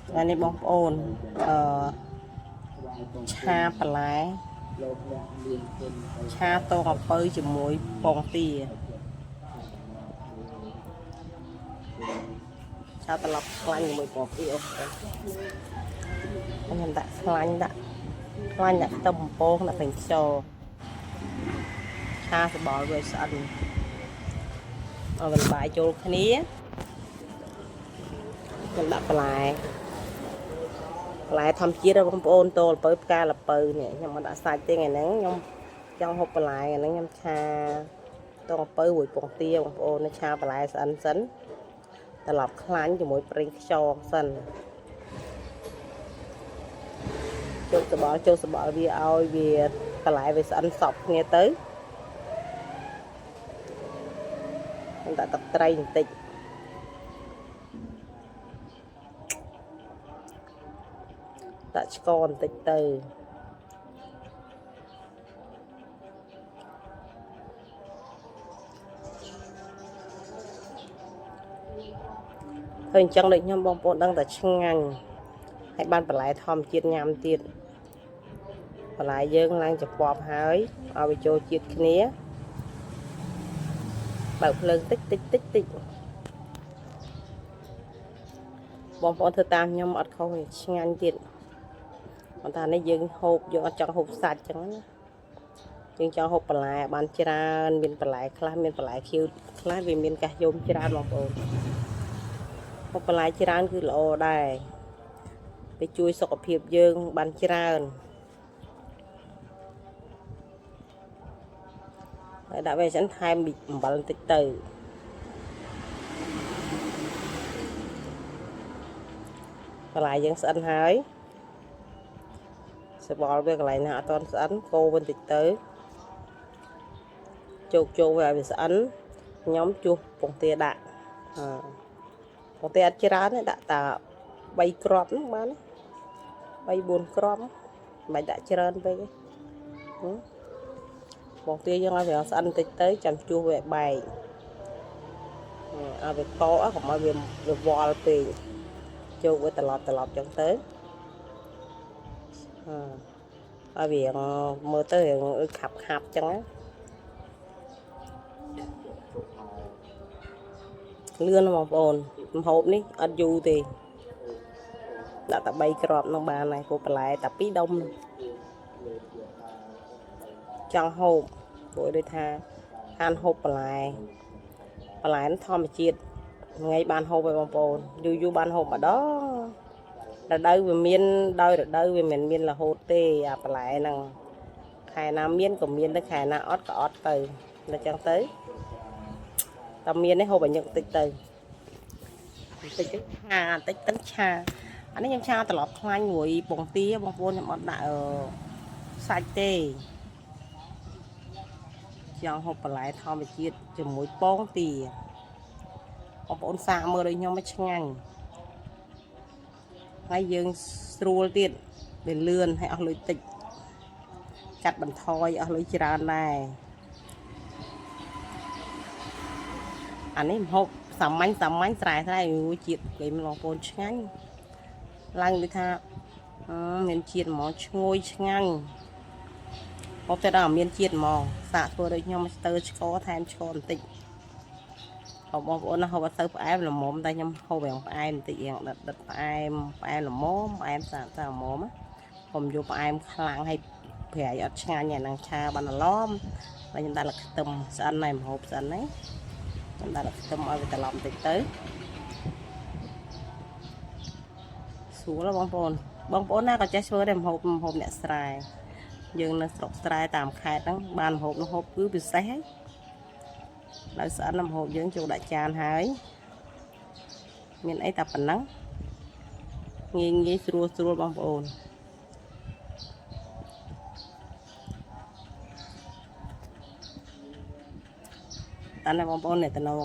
ថ្ងៃនេះបងប្អូនឆាបន្លែឆាតងអំពៅជាមួយពងទាឆាត្រឡប់ខ្លាញ់ជាមួយពងទាអូខេខ្ញុំដាក់ខ្លាញ់ដាក់ខ្ទឹមបំពងដាក់ពេញខ្យល់ឆាសបល់វាស្អិនឲ្យវាបាយចូលគ្នាខ្ញុំដាក់បន្លែធម្មជាតិបងប្អូនតលពៅផ្កាលពៅនេះខ្ញុំមិនដាក់សាច់ទេថ្ងៃហ្នឹងខ្ញុំចង់ហូបបន្លែថ្ងៃហ្នឹងខ្ញុំឆាតងពៅរួយពងទាបងប្អូនឆាបន្លែស្អិនសិនត្រឡប់ខ្លាញ់ជាមួយប្រេងខ្យងសិនចូលសបល់វាឲ្យវាបន្លែវាស្អិនសពគ្នាទៅខ្ញុំដាក់ទឹកត្រីបន្តិចដាក់ឆ្កបន្តិចទៅហើយអញ្ចឹងដូចខ្ញុំបងប្អូនដឹងតែឆ្ងាញ់ហើយបានបន្លែធម្មជាតិញ៉ាំទៀតបន្លែយើងឡើងចំពប់ហើយឲ្យវាចូលជាតិគ្នាបើកភ្លើងតិចបងប្អូនធ្វើតាមខ្ញុំអត់ខុសទេឆ្ងាញ់ទៀតប៉ុន្តែនេះយើងហូបយើងអត់ចង់ហូបសាច់អញ្ចឹងណាយើងចង់ហូបបន្លែបានច្រើនមានបន្លែខ្លះមានបន្លែខៀវខ្លះវាមានកាសយំច្រើនបងប្អូនហូបបន្លែច្រើនគឺល្អដែរវាជួយសុខភាពយើងបានច្រើនហើយដាក់វាចឹងថែមអំបិលបន្តិចទៅបន្លែយើងស្អិនហើយសបល់វាកន្លែងណាអត់ទាន់ស្អិនកូរបន្តិចទៅចូលវាឲ្យវាស្អិនខ្ញុំជួសពងទាដាក់ពងទាអត់ច្រើនទេដាក់តែ3គ្រាប់ហ្នឹងបាន3-4គ្រាប់មិនដាក់ច្រើនពេកទេពងទាយើងឲ្យវាស្អិនបន្តិចទៅចាំជួសវាបែកឲ្យវាកកកុំឲ្យវាវល់ពេកចូលវាត្រឡប់ចឹងទៅឲ្យវាមើលទៅរៀងខាប់ចឹងលឿនបងប្អូនម្ហូបនេះអត់យូរទេដាក់តែ3គ្រាប់នោះបានហើយព្រោះបន្លែតែ2ដុំចង់ហូបព្រោះដូចថាខានហូបបន្លែធម្មជាតិថ្ងៃបានហូបហើយបងប្អូនយូរបានហូបម្ដងរដូវវាមានដោយរដូវវាមិនមានរហូតទេអាបន្លែហ្នឹងខែណាមានក៏មានទៅខែណាអត់ក៏អត់ទៅតែចឹងទៅតែមាននេះហូបឲ្យញឹកតិចទៅបន្តិចទៅឆាអានេះខ្ញុំឆាត្រឡប់ខ្លាញ់មួយពងទាបងប្អូនខ្ញុំអត់ដាក់សាច់ទេចង់ហូបបន្លែធម្មជាតិជាមួយពងទាបងប្អូនសាកមើលដូចខ្ញុំមិនឆ្ងាញ់ហើយយើងស្រួលទៀតវាលឿនហើយអស់លុយតិចកាត់បន្ថយអស់លុយច្រើនដែរអានេះម្ហូបសាមញ្ញស្រែជាតិគេបងប្អូនឆ្ងាញ់ឡើងដូចថាមានជាតិហ្មងឈ្ងុយឆ្ងាញ់ហូបទៅដល់មានជាតិហ្មងសាកធ្វើដូចខ្ញុំស្ទើឆ្កថែមឆ្កបន្តិចបងប្អូនណាហូបអត់ទៅផ្អែមល្មមតែខ្ញុំហូបរៀងផ្អែមបន្តិចរៀងដិតផ្អែមល្មមផ្អែមសាល្មមខ្ញុំយកផ្អែមខ្លាំងឲ្យប្រៃអត់ឆ្ងាញ់អាហ្នឹងឆាបានឡំហើយខ្ញុំដាក់ខ្ទឹមស្អិនហើយម្ហូបស្អិនហ្នឹងខ្ញុំដាក់ខ្ទឹមឲ្យវាត្រឡប់បន្តិចទៅស្រួលបងប្អូនណាក៏ចេះធ្វើដែរម្ហូបអ្នកស្រែយើងនៅស្រុកស្រែតាមខេត្តហ្នឹងបានម្ហូបគឺពិសេសហើយដល់ស្អិនម្ហូបយើងចូលដាក់ចានហើយមានអីតែប៉ុណ្ណឹងងាយស្រួលបងប្អូនតាន់តែបងប្អូនអ្នកតំណ